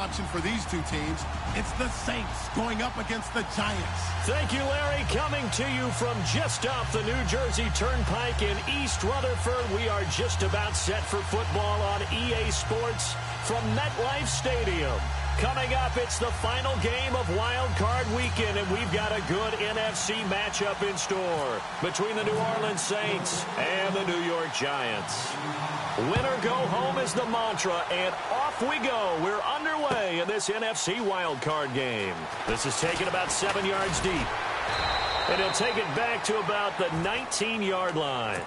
option for these two teams. It's the Saints going up against the Giants. Thank you, Larry. Coming to you from just off the New Jersey Turnpike in East Rutherford. We are just about set for football on EA Sports from MetLife Stadium. Coming up, it's the final game of Wild Card Weekend, and we've got a good NFC matchup in store between the New Orleans Saints and the New York Giants. Win or go home is the mantra, and off we go. We're underway in this NFC Wild Card game. This is taken about 7 yards deep, and he'll take it back to about the 19-yard line.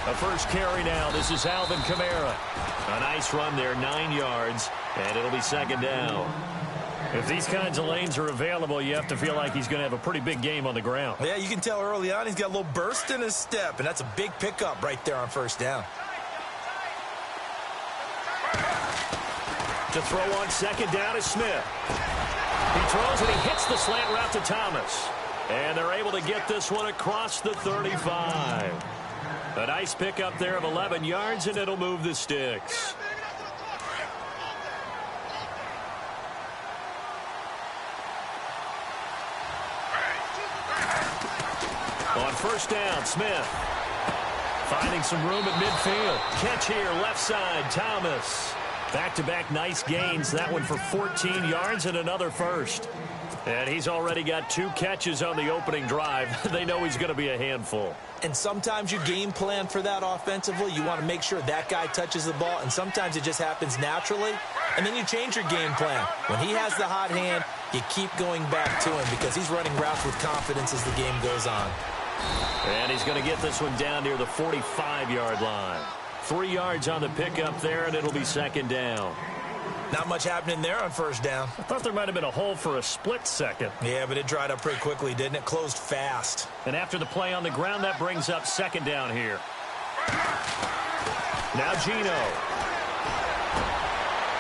A first carry now. This is Alvin Kamara. A nice run there, 9 yards, and it'll be second down. If these kinds of lanes are available, you have to feel like he's going to have a pretty big game on the ground. Yeah, you can tell early on he's got a little burst in his step, and that's a big pickup right there on first down. To throw on second down is Smith. He throws and he hits the slant route to Thomas. And they're able to get this one across the 35. A nice pickup there of 11 yards, and it'll move the sticks. On first down, Smith. Finding some room at midfield. Catch here, left side, Thomas. Back-to-back nice gains. That one for 14 yards and another first. And he's already got 2 catches on the opening drive. They know he's going to be a handful. And sometimes you game plan for that offensively. You want to make sure that guy touches the ball, and sometimes it just happens naturally. And then you change your game plan. When he has the hot hand, you keep going back to him because he's running routes with confidence as the game goes on. And he's going to get this one down near the 45-yard line. 3 yards on the pickup there, and it'll be second down. Not much happening there on first down. I thought there might have been a hole for a split second. Yeah, but it dried up pretty quickly, didn't it? Closed fast. And after the play on the ground, that brings up second down here. Now Gino.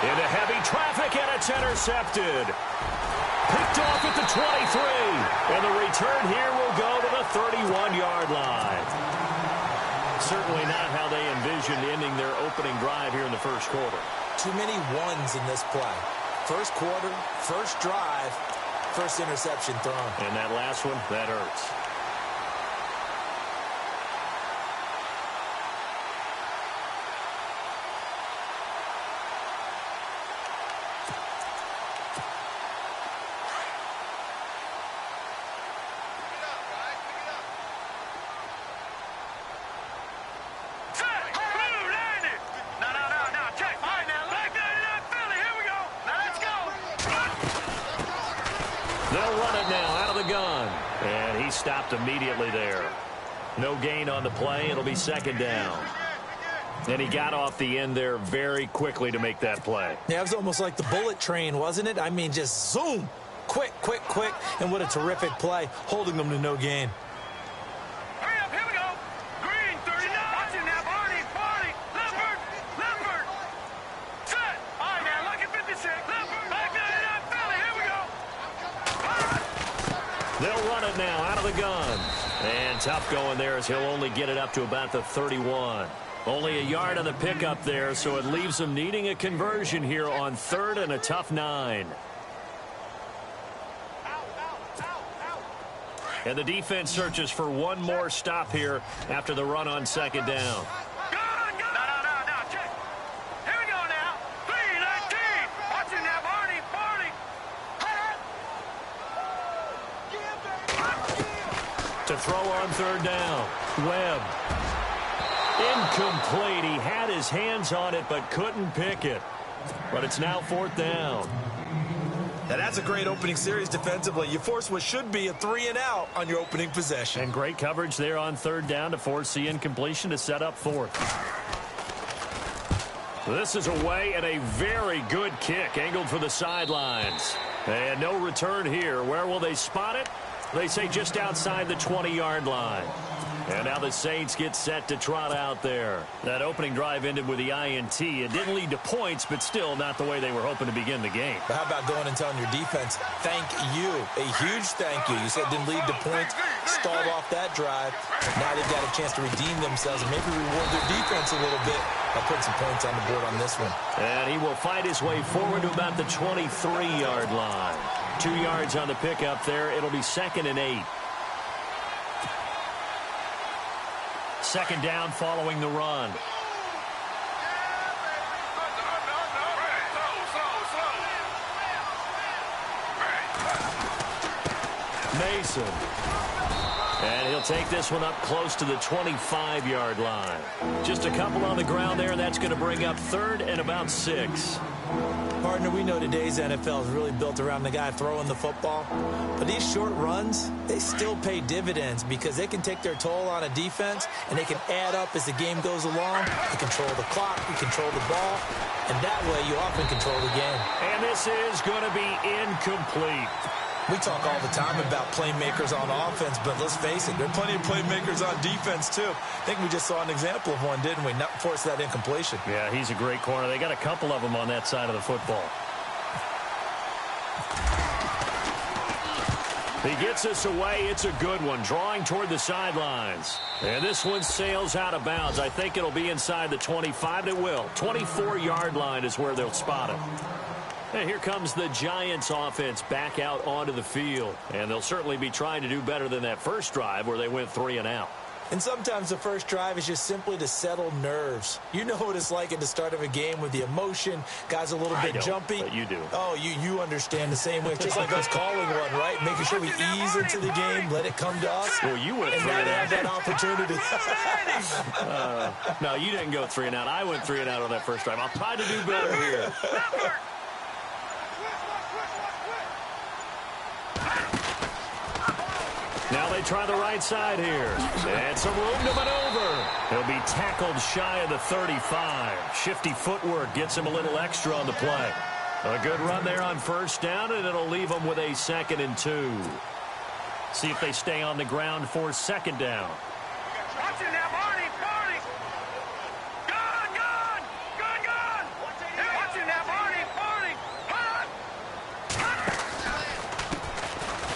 Into heavy traffic, and it's intercepted. Picked off at the 23. And the return here will go to the 31-yard line. Certainly not how they envisioned ending their opening drive here in the first quarter. Too many ones in this play. First quarter, first drive, first interception thrown. And that last one, that hurts. Stopped immediately there. No gain on the play. It'll be second down. And he got off the end there very quickly to make that play. Yeah, it was almost like the bullet train, wasn't it? I mean, just zoom. Quick, quick, quick. And what a terrific play, holding them to no gain. Hurry up, here we go. Green, 39. Watching now, Barney, Leopard. Set. All right, man, look at 56. Leopard, back 99, Philly, here we go. They'll run it now out of the gun. And tough going there as he'll only get it up to about the 31. Only a yard on the pickup there, so it leaves them needing a conversion here on third and a tough 9. And the defense searches for one more stop here after the run on second down. To throw on third down. Webb. Incomplete. He had his hands on it but couldn't pick it. But it's now fourth down. Now that's a great opening series defensively. You force what should be a 3-and-out on your opening possession. And great coverage there on third down to force the incompletion to set up fourth. This is away and a very good kick angled for the sidelines. And no return here. Where will they spot it? They say just outside the 20-yard line. And now the Saints get set to trot out there. That opening drive ended with the INT. It didn't lead to points, but still not the way they were hoping to begin the game. But how about going and telling your defense, thank you, a huge thank you. You said it didn't lead to points, stalled off that drive. Now they've got a chance to redeem themselves and maybe reward their defense a little bit by putting some points on the board on this one. And he will fight his way forward to about the 23-yard line. 2 yards on the pickup there. It'll be 2nd and 8. Second down following the run. Mason. And he'll take this one up close to the 25-yard line. Just a couple on the ground there. That's going to bring up 3rd and about 6. Partner, we know today's NFL is really built around the guy throwing the football. But these short runs, they still pay dividends because they can take their toll on a defense and they can add up as the game goes along. You control the clock, you control the ball, and that way you often control the game. And this is going to be incomplete. We talk all the time about playmakers on offense, but let's face it, there are plenty of playmakers on defense, too. I think we just saw an example of one, didn't we? Not force that incompletion. Yeah, he's a great corner. They got a couple of them on that side of the football. He gets us away. It's a good one, drawing toward the sidelines. And this one sails out of bounds. I think it'll be inside the 25. It will. 24-yard line is where they'll spot it. And here comes the Giants offense back out onto the field. And they'll certainly be trying to do better than that first drive where they went 3 and out. And sometimes the first drive is just simply to settle nerves. You know what it's like at the start of a game with the emotion. Guys a little bit jumpy. But you do. Oh, you understand the same way. It's just like us calling one, right? Making sure we ease into the game, let it come to us. Well, you went and 3 now and they out. have that opportunity. No, you didn't go 3 and out. I went 3 and out on that first drive. I'll try to do better here. Now they try the right side here. And some room to maneuver. He'll be tackled shy of the 35. Shifty footwork gets him a little extra on the play. A good run there on first down, and it'll leave them with a 2nd and 2. See if they stay on the ground for 2nd down. Watch it now, Barney. Gone. Watch it now, Barney.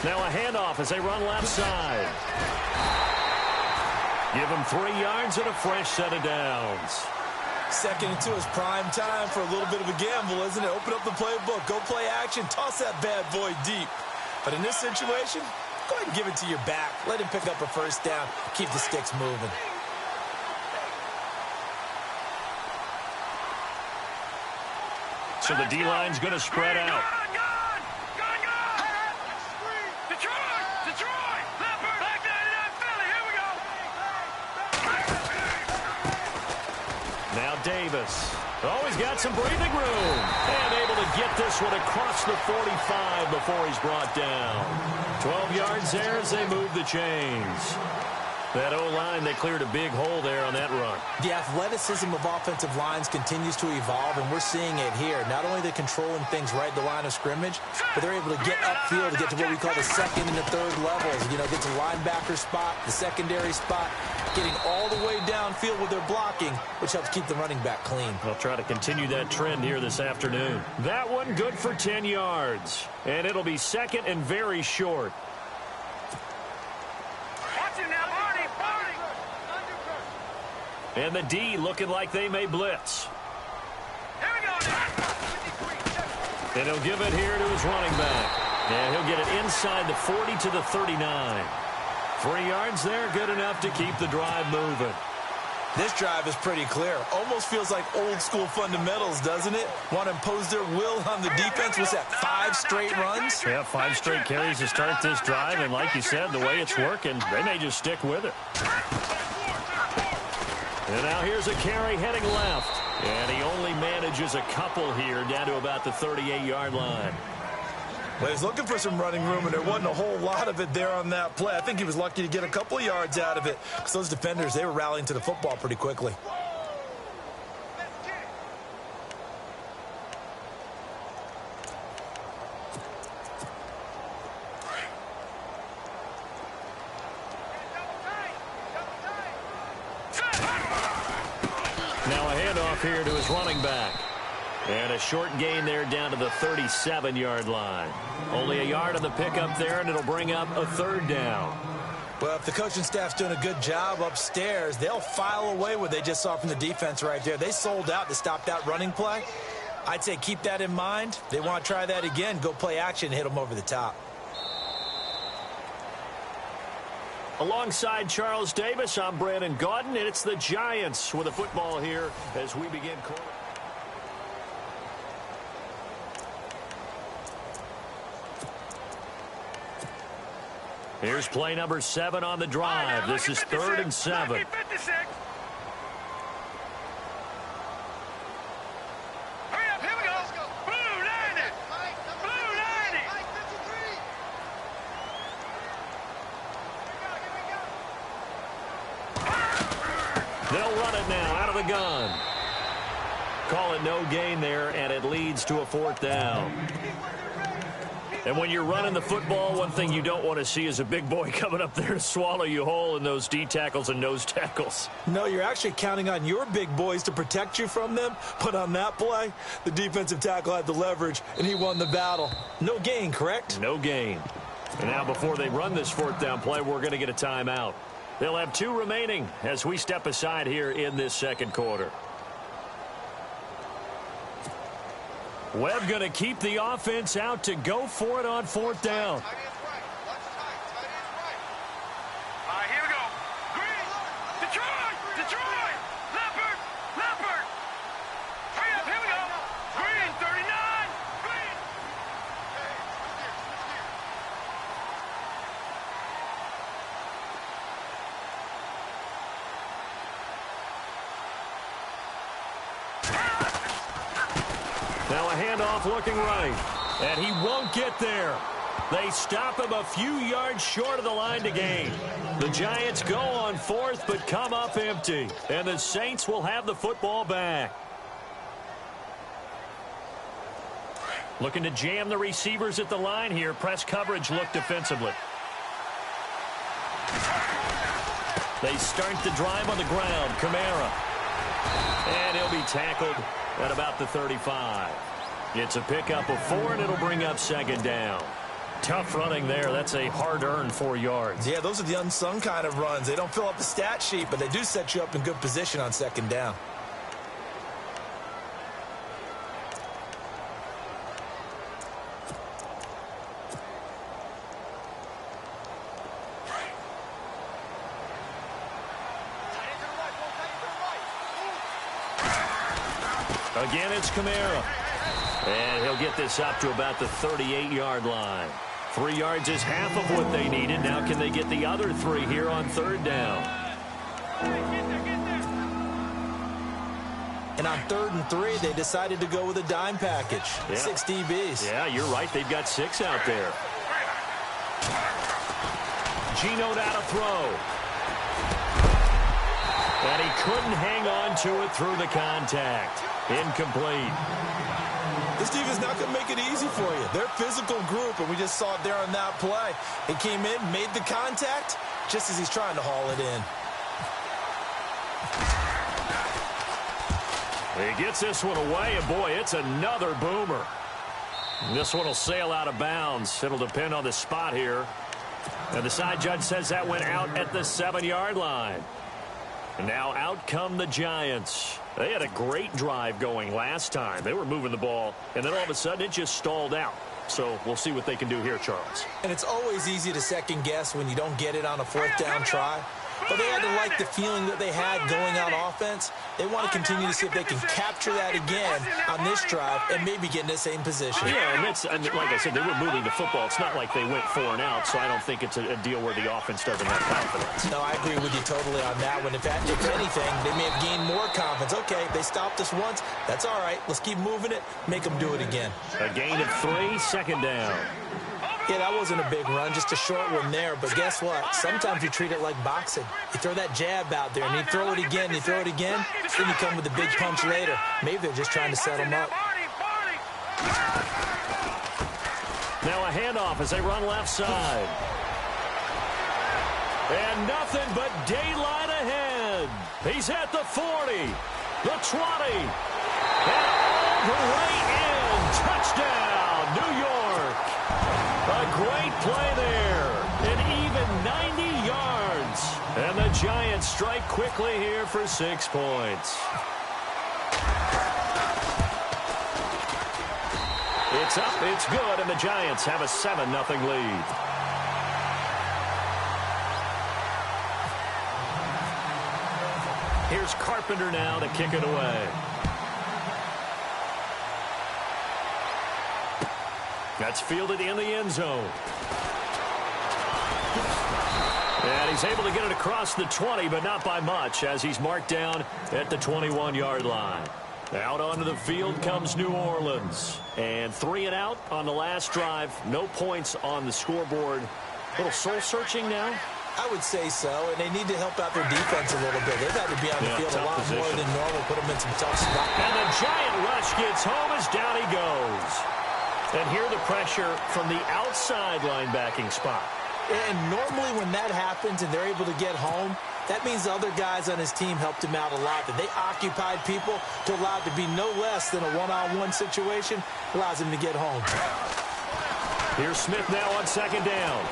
Now a handoff as they run left side. Give them 3 yards and a fresh set of downs. 2nd and 2 is prime time for a little bit of a gamble, isn't it? Open up the playbook, go play action, toss that bad boy deep. But in this situation, go ahead and give it to your back. Let him pick up a first down. Keep the sticks moving. So the D-line's going to spread out. Detroit! Leopard! Back 99 Philly, here we go! Now Davis. Oh, he's got some breathing room. And able to get this one across the 45 before he's brought down. 12 yards there as they move the chains. That O-line, they cleared a big hole there on that run. The athleticism of offensive lines continues to evolve, and we're seeing it here. Not only are they controlling things right at the line of scrimmage, but they're able to get upfield to get to what we call the 2nd and the 3rd levels. You know, get to the linebacker spot, the secondary spot, getting all the way downfield with their blocking, which helps keep the running back clean. They'll try to continue that trend here this afternoon. That one good for 10 yards. And it'll be 2nd and very short. And the D looking like they may blitz. Here we go. And he'll give it here to his running back. And he'll get it inside the 40 to the 39. 3 yards there, good enough to keep the drive moving. This drive is pretty clear. Almost feels like old school fundamentals, doesn't it? Want to impose their will on the defense. Was that 5 straight runs? Yeah, 5 straight carries to start this drive. And like you said, the way it's working, they may just stick with it. And now here's a carry heading left. And he only manages a couple here down to about the 38-yard line. Well, he's looking for some running room, and there wasn't a whole lot of it there on that play. I think he was lucky to get a couple of yards out of it. Because those defenders, they were rallying to the football pretty quickly. here to his running back. And a short gain there down to the 37-yard line. Only a yard on the pickup there, and it'll bring up a third down. Well, if the coaching staff's doing a good job upstairs, they'll file away what they just saw from the defense right there. They sold out to stop that running play. I'd say keep that in mind. They want to try that again, go play action, hit them over the top. Alongside Charles Davis, I'm Brandon Gaudin, and it's the Giants with the football here as we begin quarter. Here's play number 7 on the drive. This is 3rd and 7. Hurry up, here we go. Blue 90. Blue 90. They'll run it now out of the gun. Call it no gain there, and it leads to a 4th down. And when you're running the football, one thing you don't want to see is a big boy coming up there to swallow you whole in those D tackles and nose tackles. No, you're actually counting on your big boys to protect you from them. But on that play, the defensive tackle had the leverage, and he won the battle. No gain, correct? No gain. And now before they run this 4th down play, we're going to get a timeout. They'll have 2 remaining as we step aside here in this second quarter. Webb going to keep the offense out to go for it on 4th down. All right, here we go. Green. Detroit. Detroit. Leopard. Leopard. Hurry up, here we go. Green, 39. Green. Now a handoff looking right. And he won't get there. They stop him a few yards short of the line to gain. The Giants go on 4th but come up empty. And the Saints will have the football back. Looking to jam the receivers at the line here. Press coverage look defensively. They start the drive on the ground. Kamara. And he'll be tackled at about the 35. It's a pickup of 4, and it'll bring up 2nd down. Tough running there. That's a hard-earned 4 yards. Yeah, those are the unsung kind of runs. They don't fill up the stat sheet, but they do set you up in good position on 2nd down. Again, it's Kamara. And he'll get this up to about the 38-yard line. 3 yards is half of what they needed. Now can they get the other 3 here on 3rd down? And on 3rd and 3, they decided to go with a dime package. Yeah. 6 DBs. Yeah, you're right. They've got 6 out there. Geno out to throw. And he couldn't hang on to it through the contact. Incomplete. This defense not going to make it easy for you. They're a physical group, and we just saw it there on that play. He came in, made the contact, just as he's trying to haul it in. He gets this one away, and boy, it's another boomer. And this one will sail out of bounds. It'll depend on the spot here. And the side judge says that went out at the 7-yard line. And now out come the Giants. They had a great drive going last time. They were moving the ball, and then all of a sudden it just stalled out. So we'll see what they can do here, Charles. And it's always easy to second guess when you don't get it on a 4th down try. But they had to like the feeling that they had going on offense. They want to continue to see if they can capture that again on this drive and maybe get in the same position. Yeah, and like I said, they were moving the football. It's not like they went 4 and out, so I don't think it's a deal where the offense doesn't have confidence. No, I agree with you totally on that one. If anything, they may have gained more confidence. Okay, they stopped us once. That's all right. Let's keep moving it. Make them do it again. A gain of 3, 2nd down. Yeah, that wasn't a big run, just a short one there. But guess what? Sometimes you treat it like boxing. You throw that jab out there, and you throw it again, you throw it again, then you come with a big punch later. Maybe they're just trying to set them up. Now a handoff as they run left side. And nothing but daylight ahead. He's at the 40. The 20. And all the way in. Touchdown, New York. A great play there. An even 90 yards. And the Giants strike quickly here for 6 points. It's up, it's good, and the Giants have a 7-0 lead. Here's Carpenter now to kick it away. That's fielded in the end zone. And he's able to get it across the 20, but not by much, as he's marked down at the 21-yard line. Out onto the field comes New Orleans. And 3 and out on the last drive. No points on the scoreboard. A little soul-searching now? I would say so, and they need to help out their defense a little bit. They've had to be on the field a lot more than normal, put them in some tough spots. And the giant rush gets home as down he goes. And here the pressure from the outside linebacking spot. And normally when that happens and they're able to get home, that means the other guys on his team helped him out a lot. That they occupied people to allow it to be no less than a one-on-one situation, allows him to get home. Here's Smith now on second down.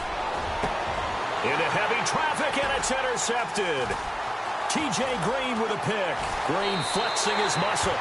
Into heavy traffic, and it's intercepted. T.J. Green with a pick. Green flexing his muscle.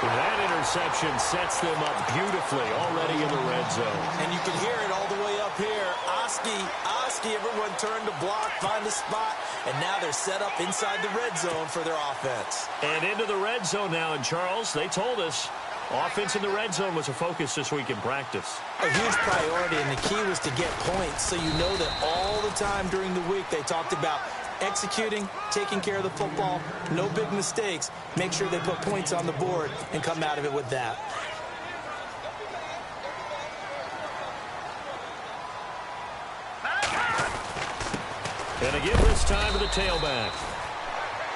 That interception sets them up beautifully already in the red zone. And you can hear it all the way up here. Oski, everyone turned to block, find a spot, and now they're set up inside the red zone for their offense. And into the red zone now, and Charles, they told us offense in the red zone was a focus this week in practice. A huge priority, and the key was to get points, so you know that all the time during the week they talked about executing, taking care of the football, no big mistakes, make sure they put points on the board and come out of it with that. And again this time to the tailback.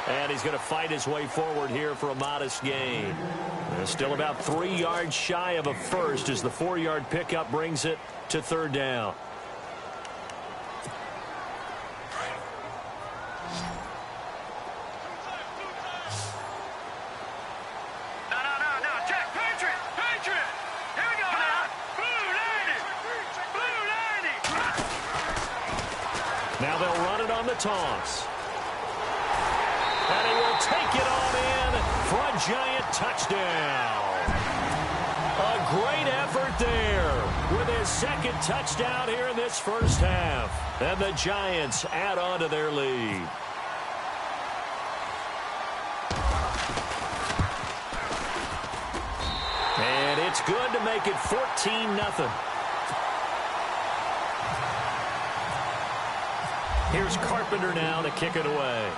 And he's going to fight his way forward here for a modest gain. And still about 3 yards shy of a first as the 4-yard pickup brings it to third down. No, Jack, Patriot. Here we go now. Blue 90. Now they'll run it on the toss. And he will take it on in for a giant touchdown. A great effort there with his second touchdown here in this first half. And the Giants add on to their lead. And it's good to make it 14-0. Here's Carpenter now to kick it away.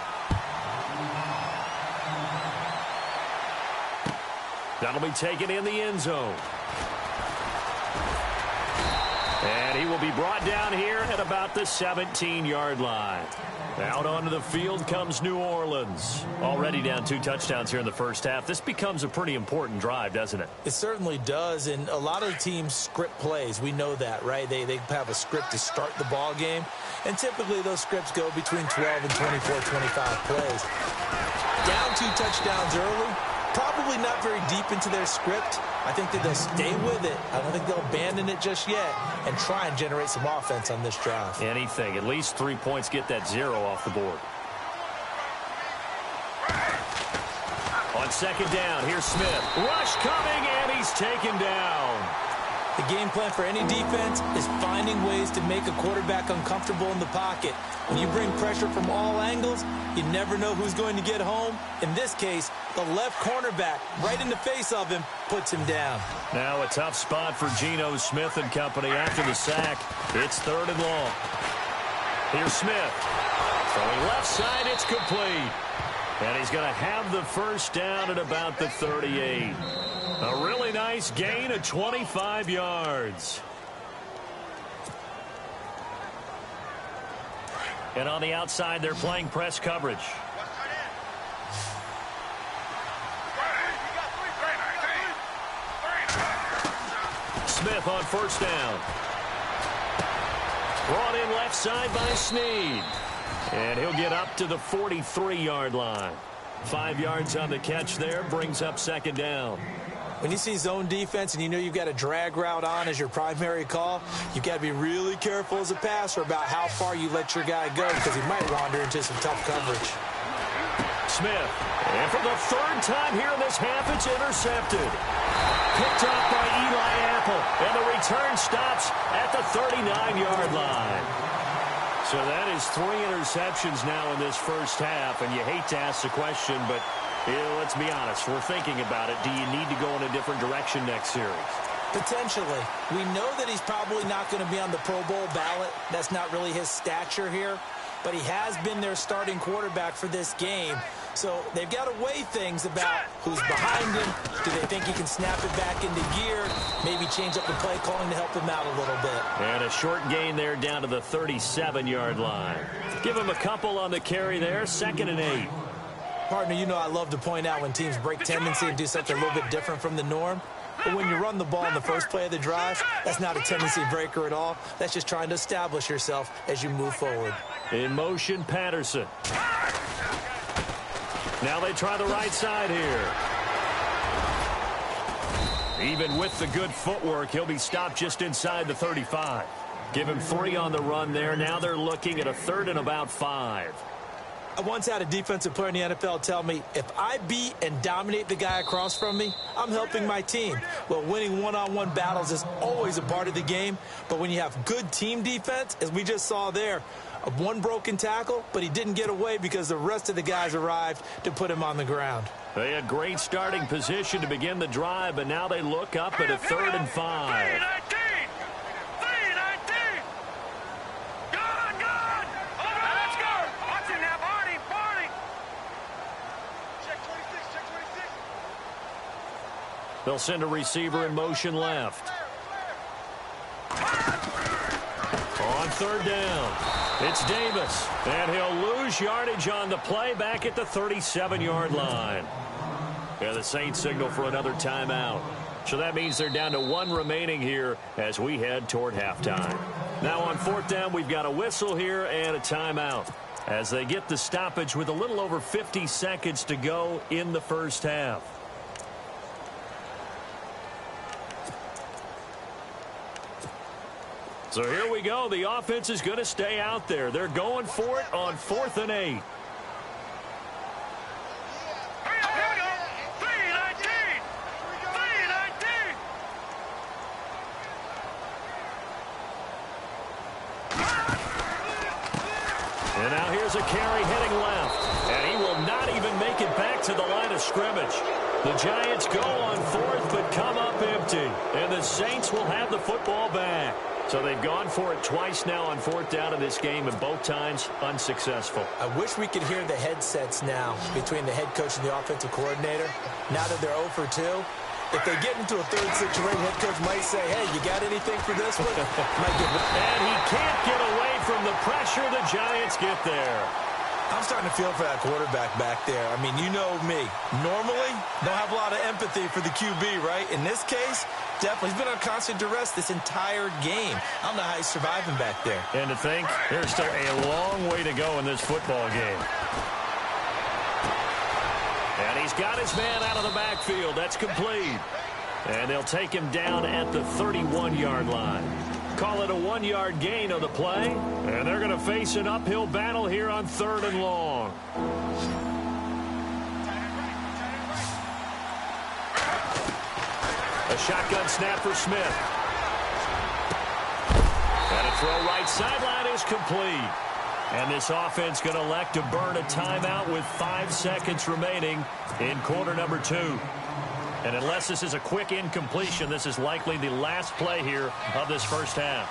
That'll be taken in the end zone. And he will be brought down here at about the 17-yard line. Out onto the field comes New Orleans. Already down 2 touchdowns here in the first half. This becomes a pretty important drive, doesn't it? It certainly does, and a lot of teams script plays. We know that, right? They have a script to start the ball game, and typically those scripts go between 12 and 24, 25 plays. Down 2 touchdowns early, probably not very deep into their script. I think that they'll stay with it. I don't think they'll abandon it just yet and try and generate some offense on this drive. Anything. At least 3 points, get that 0 off the board. On second down, here's Smith. Rush coming, and he's taken down. The game plan for any defense is finding ways to make a quarterback uncomfortable in the pocket. When you bring pressure from all angles, you never know who's going to get home. In this case, the left cornerback, right in the face of him, puts him down. Now a tough spot for Geno Smith and company after the sack. It's 3rd and long. Here's Smith. Throwing left side, it's complete. And he's going to have the first down at about the 38. A really nice gain of 25 yards. And on the outside, they're playing press coverage. Smith on first down. Brought in left side by Snead. And he'll get up to the 43-yard line. 5 yards on the catch there, brings up second down. When you see zone defense and you know you've got a drag route on as your primary call, you've got to be really careful as a passer about how far you let your guy go because he might wander into some tough coverage. Smith, and for the third time here in this half, it's intercepted. Picked up by Eli Apple, and the return stops at the 39-yard line. So that is 3 interceptions now in this first half, and you hate to ask the question, but let's be honest, we're thinking about it. Do you need to go in a different direction next series? Potentially. We know that he's probably not going to be on the Pro Bowl ballot. That's not really his stature here. But he has been their starting quarterback for this game. So they've got to weigh things about who's behind him. Do they think he can snap it back into gear? Maybe change up the play calling to help him out a little bit. And a short gain there down to the 37-yard line. Give him a couple on the carry there. 2nd and 8. Partner, you know I love to point out when teams break tendency and do something a little bit different from the norm. But when you run the ball in the first play of the drive, that's not a tendency breaker at all. That's just trying to establish yourself as you move forward. In motion, Patterson. Now they try the right side here. Even with the good footwork, he'll be stopped just inside the 35. Give him 3 on the run there. Now they're looking at a 3rd and about 5. I once had a defensive player in the NFL tell me, if I beat and dominate the guy across from me, I'm helping my team. Well, winning one-on-one battles is always a part of the game, but when you have good team defense, as we just saw there, one broken tackle, but he didn't get away because the rest of the guys arrived to put him on the ground. They had great starting position to begin the drive, but now they look up at a 3rd and 5. They'll send a receiver in motion left. On 3rd down, it's Davis, and he'll lose yardage on the play back at the 37-yard line. Yeah, the Saints signal for another timeout. So that means they're down to 1 remaining here as we head toward halftime. Now on 4th down, we've got a whistle here and a timeout as they get the stoppage with a little over 50 seconds to go in the first half. So here we go. The offense is going to stay out there. They're going for it on 4th and 8. And now here's a carry heading left. And he will not even make it back to the line of scrimmage. The Giants go on 4th but come up empty. And the Saints will have the football back. So they've gone for it twice now on 4th down in this game, and both times unsuccessful. I wish we could hear the headsets now between the head coach and the offensive coordinator. Now that they're 0 for 2, if they get into a 3rd situation, head coach might say, hey, you got anything for this one? And he can't get away from the pressure. The Giants get there. I'm starting to feel for that quarterback back there. I mean, you know me. Normally, don't have a lot of empathy for the QB, right? In this case, definitely. He's been on constant duress this entire game. I don't know how he's surviving back there. And to think, there's still a long way to go in this football game. And he's got his man out of the backfield. That's complete. And they'll take him down at the 31-yard line. Call it a 1-yard gain on the play. And they're going to face an uphill battle here on 3rd and long. A shotgun snap for Smith. And a throw right sideline is complete. And this offense going to elect to burn a timeout with 5 seconds remaining in quarter number 2. And unless this is a quick incompletion, this is likely the last play here of this first half.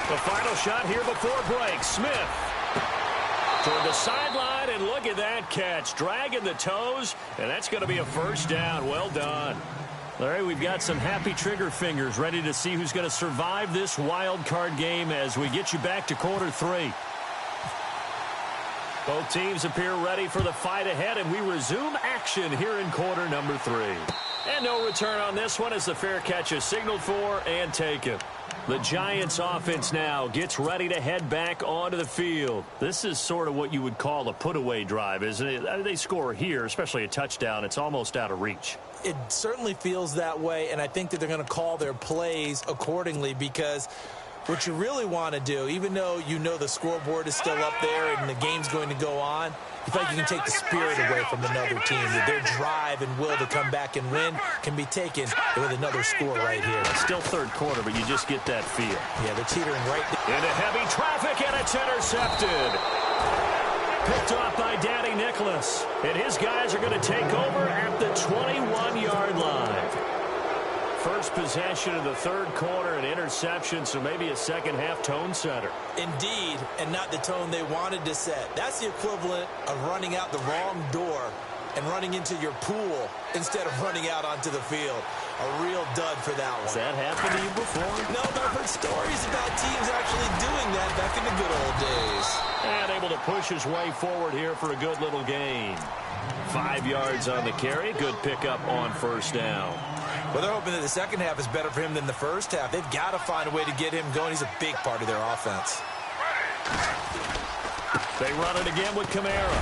The final shot here before break. Smith toward the sideline, and look at that catch. Dragging the toes, and that's going to be a first down. Well done. All right, we've got some happy trigger fingers ready to see who's going to survive this wild card game as we get you back to quarter 3. Both teams appear ready for the fight ahead, and we resume action here in quarter number 3. And no return on this one as the fair catch is signaled for and taken. The Giants offense now gets ready to head back onto the field. This is sort of what you would call a put-away drive, isn't it? They score here, especially a touchdown. It's almost out of reach. It certainly feels that way, and I think that they're going to call their plays accordingly because what you really want to do, even though you know the scoreboard is still up there and the game's going to go on, you feel like you can take the spirit away from another team, that their drive and will to come back and win can be taken with another score right here. It's still third quarter, but you just get that feel. Yeah, they're teetering right there. Into heavy traffic, and it's intercepted. Picked off by Danny Nicholas. And his guys are going to take over at the 21-yard line. First possession of the third quarter, an interception, so maybe a second-half tone setter. Indeed, and not the tone they wanted to set. That's the equivalent of running out the wrong door and running into your pool instead of running out onto the field. A real dud for that one. Has that happened to you before? No, but I've heard stories about teams actually doing that back in the good old days. And able to push his way forward here for a good little gain. 5 yards on the carry. Good pickup on first down. Well, they're hoping that the second half is better for him than the first half. They've got to find a way to get him going. He's a big part of their offense. They run it again with Kamara.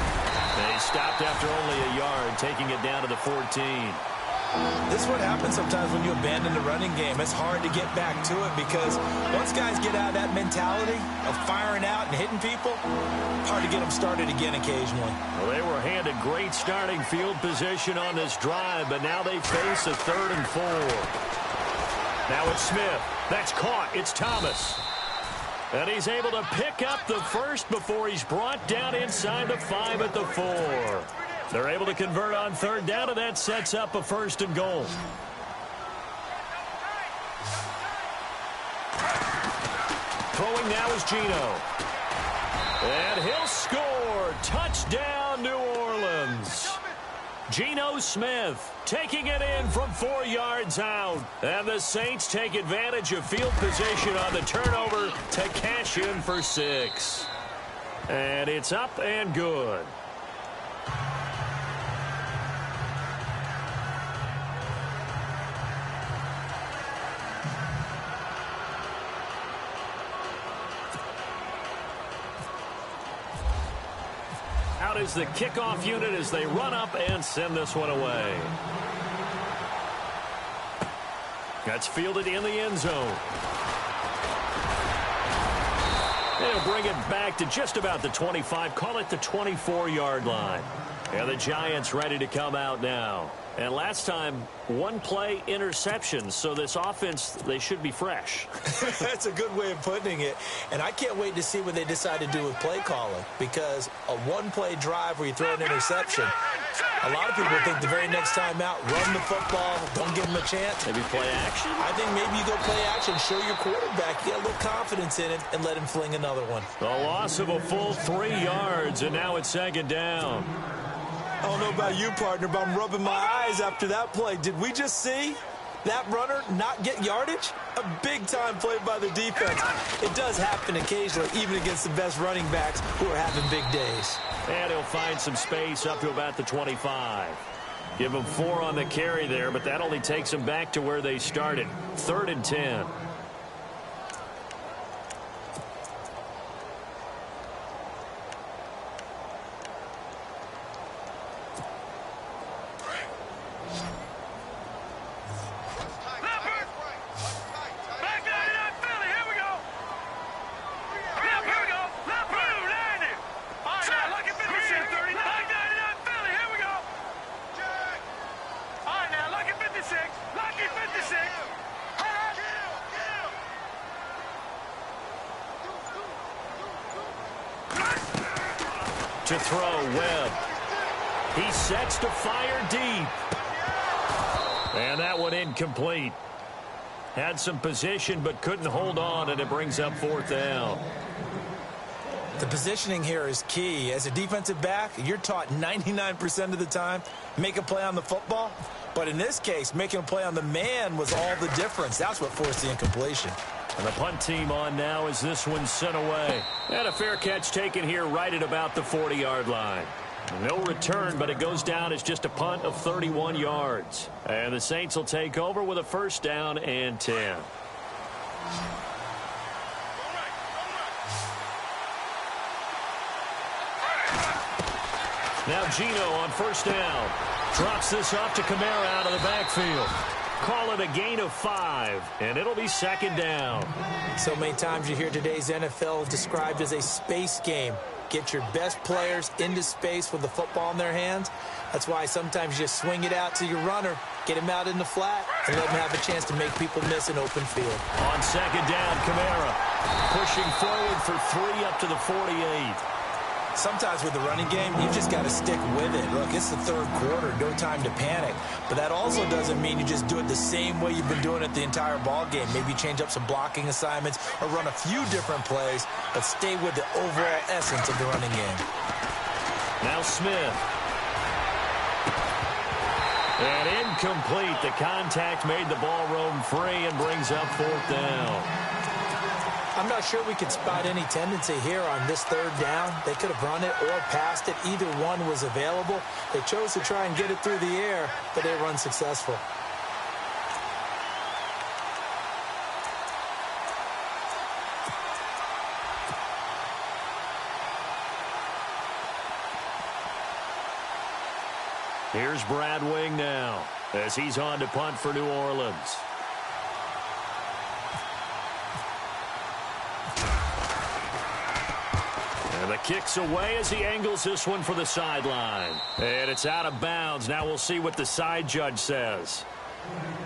They stopped after only a yard, taking it down to the 14. This is what happens sometimes when you abandon the running game. It's hard to get back to it because once guys get out of that mentality of firing out and hitting people, hard to get them started again occasionally. Well, they were handed great starting field position on this drive, but now they face a 3rd and 4. Now it's Smith. That's caught. It's Thomas. And he's able to pick up the first before he's brought down inside the 5 at the 4. They're able to convert on third down, and that sets up a 1st and goal. Throwing now is Geno. And he'll score. Touchdown, New Orleans. Geno Smith taking it in from 4 yards out. And the Saints take advantage of field position on the turnover to cash in for 6. And it's up and good. Out is the kickoff unit as they run up and send this one away. That's fielded in the end zone. They'll bring it back to just about the 25. Call it the 24-yard line. And the Giants ready to come out now. And last time, 1 play interception. So this offense, they should be fresh. That's a good way of putting it. And I can't wait to see what they decide to do with play calling. Because a 1-play drive where you throw an interception, a lot of people think the very next time out, run the football, don't give them a chance. Maybe play action? I think maybe you go play action, show your quarterback, get a little confidence in it, and let him fling another one. The loss of a full 3 yards, and now it's 2nd down. I don't know about you, partner, but I'm rubbing my eyes after that play. Did we just see that runner not get yardage? A big-time play by the defense. It does happen occasionally, even against the best running backs who are having big days. And he'll find some space up to about the 25. Give him 4 on the carry there, but that only takes them back to where they started. 3rd and 10. To throw, Webb. He sets to fire deep. And that one incomplete. Had some position but couldn't hold on, and it brings up 4th down. The positioning here is key. As a defensive back, you're taught 99% of the time, make a play on the football. But in this case, making a play on the man was all the difference. That's what forced the incompletion. And the punt team on now as this one's sent away. And a fair catch taken here right at about the 40-yard line. No return, but it goes down as just a punt of 31 yards. And the Saints will take over with a first down and 10. Now Gino on first down. Drops this off to Kamara out of the backfield. Call it a gain of 5, and it'll be second down. So many times you hear today's NFL described as a space game. Get your best players into space with the football in their hands. That's why sometimes you just swing it out to your runner, get him out in the flat, and let him have a chance to make people miss an open field. On second down, Kamara pushing forward for 3 up to the 48. Sometimes with the running game, you just got to stick with it. Look, it's the third quarter, no time to panic. But that also doesn't mean you just do it the same way you've been doing it the entire ball game. Maybe change up some blocking assignments or run a few different plays, but stay with the overall essence of the running game. Now Smith. And incomplete. The contact made the ball roam free and brings up fourth down. I'm not sure we could spot any tendency here on this third down. They could have run it or passed it. Either one was available. They chose to try and get it through the air, but they were unsuccessful. Here's Brad Wing now as he's on to punt for New Orleans. And the kick's away as he angles this one for the sideline. And it's out of bounds. Now we'll see what the side judge says.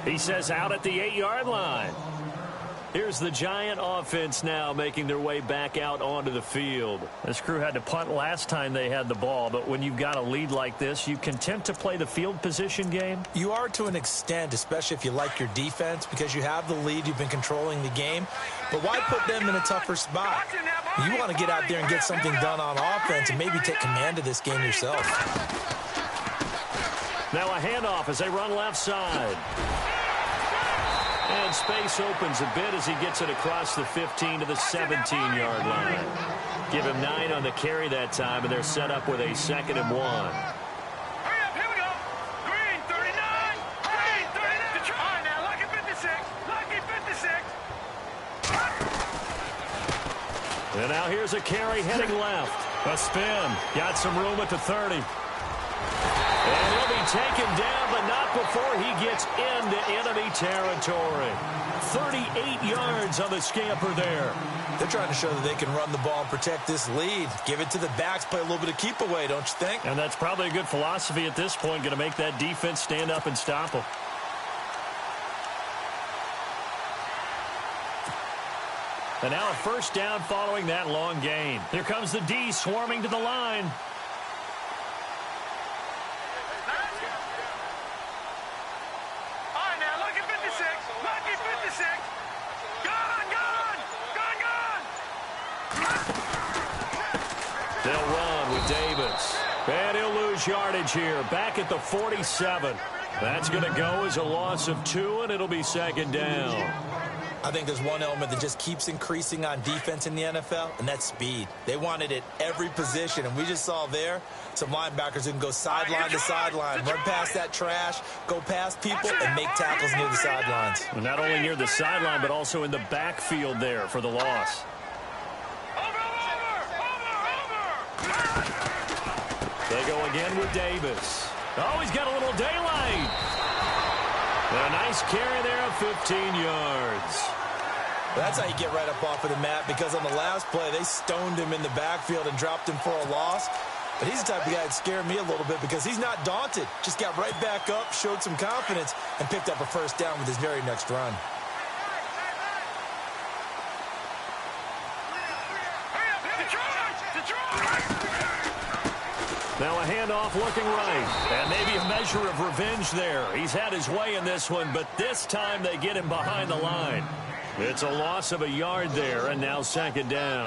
He says out at the 8-yard line. Here's the Giant offense now making their way back out onto the field. This crew had to punt last time they had the ball, but when you've got a lead like this, you content to play the field position game? You are to an extent, especially if you like your defense, because you have the lead, you've been controlling the game. But why put them in a tougher spot? You want to get out there and get something done on offense and maybe take command of this game yourself. Now a handoff as they run left side. And space opens a bit as he gets it across the 15 to the 17-yard line. Give him 9 on the carry that time, and they're set up with a 2nd and 1. Hurry up, here we go. Green, 39. Green, 39. Detroit. Now, lucky 56. Lucky 56. And now here's a carry heading left. A spin. Got some room at the 30. And he'll be taken down, but not before he gets into enemy territory. 38 yards on the scamper there. They're trying to show that they can run the ball and protect this lead. Give it to the backs, play a little bit of keep away, don't you think? And that's probably a good philosophy at this point, going to make that defense stand up and stop them. And now a first down following that long gain. Here comes the D swarming to the line. They'll run with Davis. And he'll lose yardage here. Back at the 47. That's going to go as a loss of 2, and it'll be 2nd down. I think there's one element that just keeps increasing on defense in the NFL, and that's speed. They want it at every position, and we just saw there some linebackers who can go sideline to sideline, run past that trash, go past people, and make tackles near the sidelines. And not only near the sideline, but also in the backfield there for the loss. They go again with Davis. Oh, he's got a little daylight. A nice carry there of 15 yards. That's how you get right up off of the mat, because on the last play, they stoned him in the backfield and dropped him for a loss. But he's the type of guy that scared me a little bit because he's not daunted. Just got right back up, showed some confidence, and picked up a first down with his very next run. Now a handoff looking right. And maybe a measure of revenge there. He's had his way in this one, but this time they get him behind the line. It's a loss of a yard there, and now 2nd down.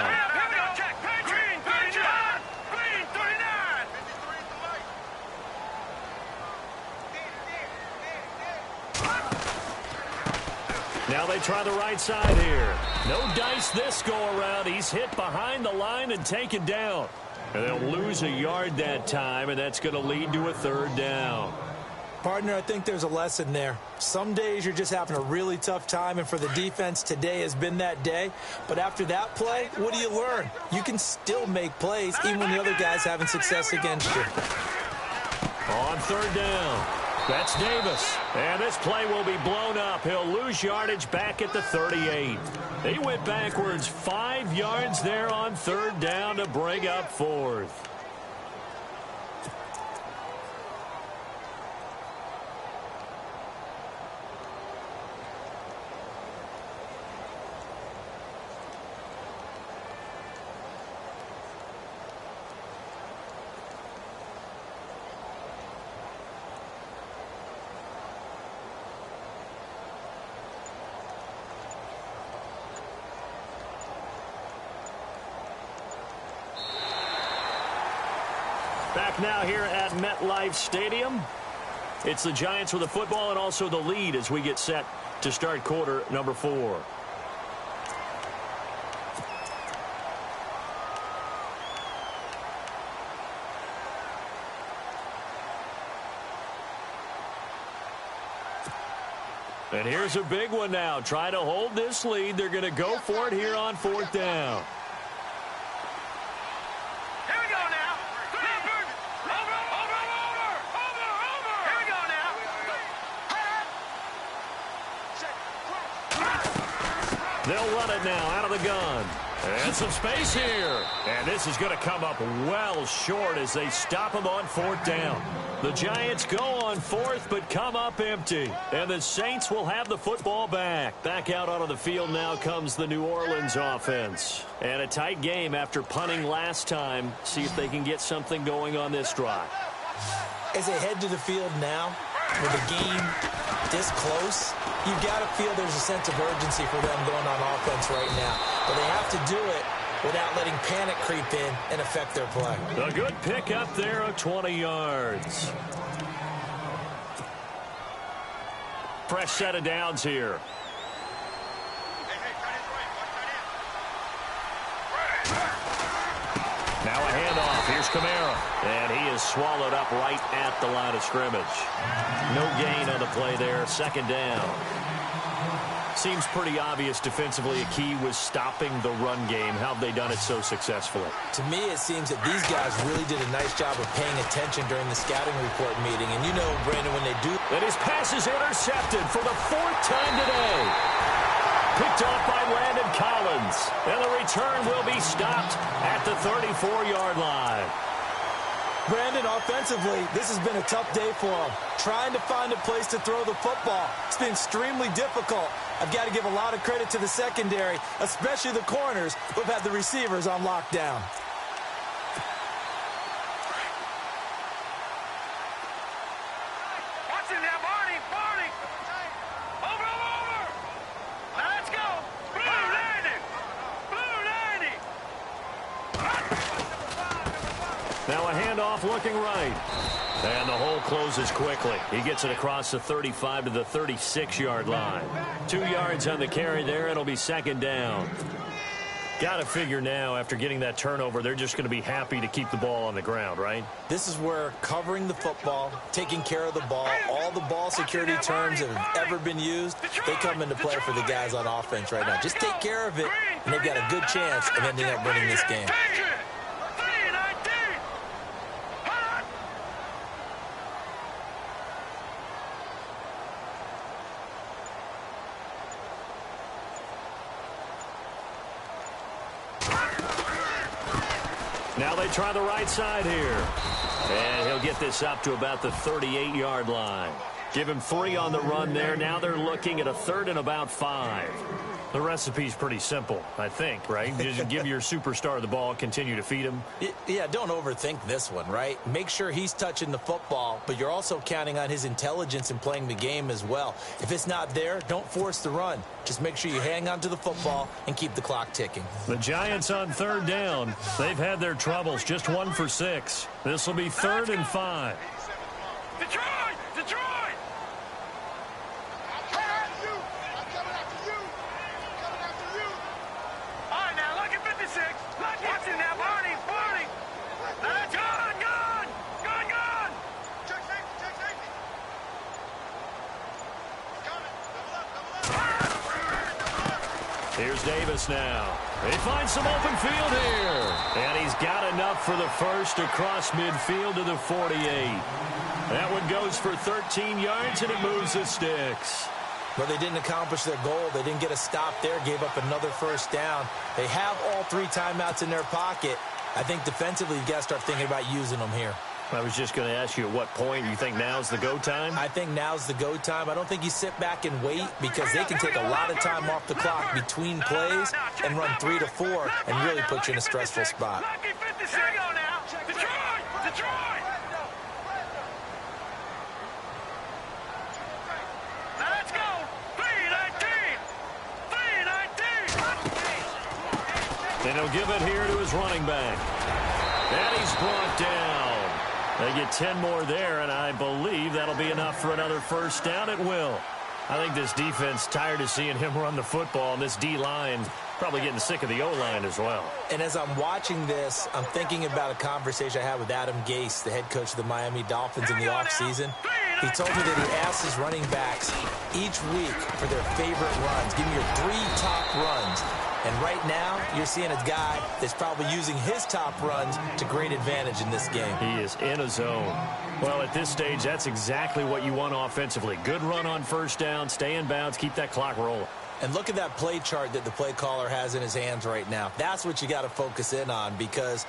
Now they try the right side here. No dice this go around. He's hit behind the line and taken down. And they'll lose a yard that time, and that's going to lead to a third down. Partner, I think there's a lesson there. Some days you're just having a really tough time, and for the defense, today has been that day. But after that play, what do you learn? You can still make plays even when the other guy's having success against you. On third down, that's Davis. And this play will be blown up. He'll lose yardage back at the 38. He went backwards 5 yards there on third down to bring up fourth. Back now here at MetLife Stadium. It's the Giants with the football and also the lead as we get set to start quarter number 4. And here's a big one now. Trying to hold this lead. They're going to go for it here on fourth down. They'll run it now out of the gun. And some space here. And this is going to come up well short as they stop him on fourth down. The Giants go on fourth but come up empty. And the Saints will have the football back. Back out onto the field now comes the New Orleans offense. And a tight game after punting last time. See if they can get something going on this drive. As they head to the field now, with the game this close, you've got to feel there's a sense of urgency for them going on offense right now. But they have to do it without letting panic creep in and affect their play. A good pick up there of 20 yards. Fresh set of downs here. Now a handoff. Here's Kamara. And he is swallowed up right at the line of scrimmage. No gain on the play there. Second down. Seems pretty obvious defensively a key was stopping the run game. How have they done it so successfully? To me, it seems that these guys really did a nice job of paying attention during the scouting report meeting. And you know, Brandon, when they do... And his pass is intercepted for the 4th time today. Picked off by Landon Collins. And the return will be stopped at the 34-yard line. Brandon, offensively, this has been a tough day for him. Trying to find a place to throw the football. It's been extremely difficult. I've got to give a lot of credit to the secondary, especially the corners who have had the receivers on lockdown. What's in there, Barney? Barney! Over! Let's go! Blue Landing! Now a handoff looking right. And the hole closes quickly. He gets it across the 35 to the 36-yard line. 2 yards on the carry there. It'll be second down. Got to figure now, after getting that turnover, they're just going to be happy to keep the ball on the ground, right? This is where covering the football, taking care of the ball, all the ball security terms that have ever been used, they come into play for the guys on offense right now. Just take care of it, and they've got a good chance of ending up winning this game. Now they try the right side here. And he'll get this up to about the 38-yard line. Give him 3 on the run there. Now they're looking at a 3rd and about 5. The recipe's pretty simple, I think, right? Just give your superstar the ball, continue to feed him. Yeah, don't overthink this one, right? Make sure he's touching the football, but you're also counting on his intelligence in playing the game as well. If it's not there, don't force the run. Just make sure you hang on to the football and keep the clock ticking. The Giants on 3rd down. They've had their troubles, just 1 for 6. This will be 3rd and 5. Detroit! All right, now look at 56. What's in there, Barney? Here's Davis now. He finds some open field here. And he's got enough for the first across midfield to the 48. That one goes for 13 yards, and it moves the sticks. Well, they didn't accomplish their goal. They didn't get a stop there, gave up another first down. They have all 3 timeouts in their pocket. I think defensively, you've got to start thinking about using them here. I was just going to ask you at what point you think now's the go time? I think now's the go time. I don't think you sit back and wait because they can take a lot of time off the clock between plays and run 3 to 4 and really put you in a stressful spot. And he'll give it here to his running back. And he's brought down. They get 10 more there, and I believe that'll be enough for another first down. It will. I think this defense tired of seeing him run the football, and this D-line probably getting sick of the O-line as well. And as I'm watching this, I'm thinking about a conversation I had with Adam Gase, the head coach of the Miami Dolphins in the offseason. He told me that he asked his running backs each week for their favorite runs. Give me your 3 top runs. And right now, you're seeing a guy that's probably using his top runs to great advantage in this game. He is in a zone. Well, at this stage, that's exactly what you want offensively. Good run on first down, stay in bounds, keep that clock rolling. And look at that play chart that the play caller has in his hands right now. That's what you got to focus in on because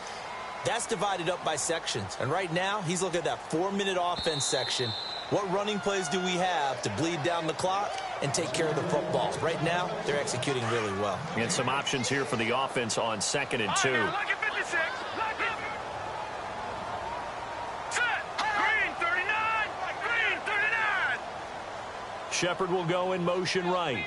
that's divided up by sections. And right now, he's looking at that 4-minute offense section. What running plays do we have to bleed down the clock and take care of the football? Right now, they're executing really well. And some options here for the offense on 2nd and 2. Shepard will go in motion right.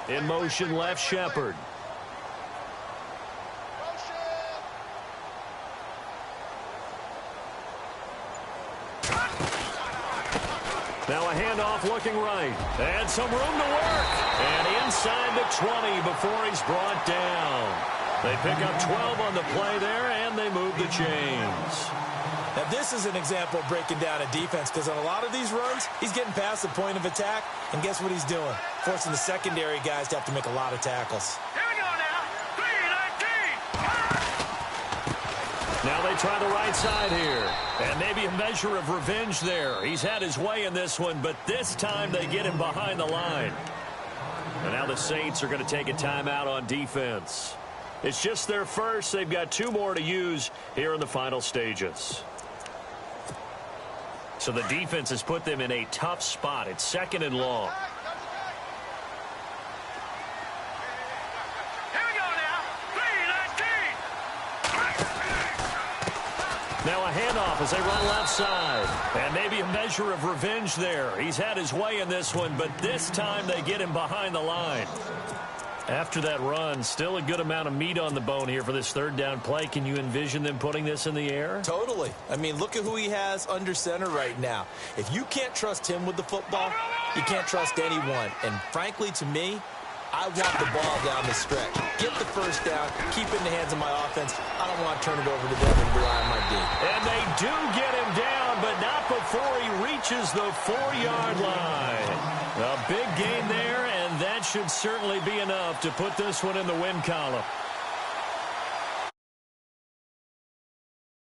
In motion left, Shepard. Now a handoff looking right. And some room to work. And inside the 20 before he's brought down. They pick up 12 on the play there, and they move the chains. Now this is an example of breaking down a defense because on a lot of these runs, he's getting past the point of attack, and guess what he's doing? Forcing the secondary guys to have to make a lot of tackles. Here we go now. 3-19. Now they try the right side here. And maybe a measure of revenge there. He's had his way in this one, but this time they get him behind the line. And now the Saints are going to take a timeout on defense. It's just their first. They've got 2 more to use here in the final stages. So the defense has put them in a tough spot. It's 2nd and long. Here we go now. 3-19. Now a handoff as they run left side. And maybe a measure of revenge there. He's had his way in this one, but this time they get him behind the line. After that run, still a good amount of meat on the bone here for this 3rd down play. Can you envision them putting this in the air? Totally. I mean, look at who he has under center right now. If you can't trust him with the football, you can't trust anyone. And frankly, to me, I want the ball down the stretch. Get the first down, keep it in the hands of my offense. I don't want to turn it over to them and rely on my D. And they do get him down, but not before he reaches the 4-yard line. A big gain there, and that should certainly be enough to put this one in the win column.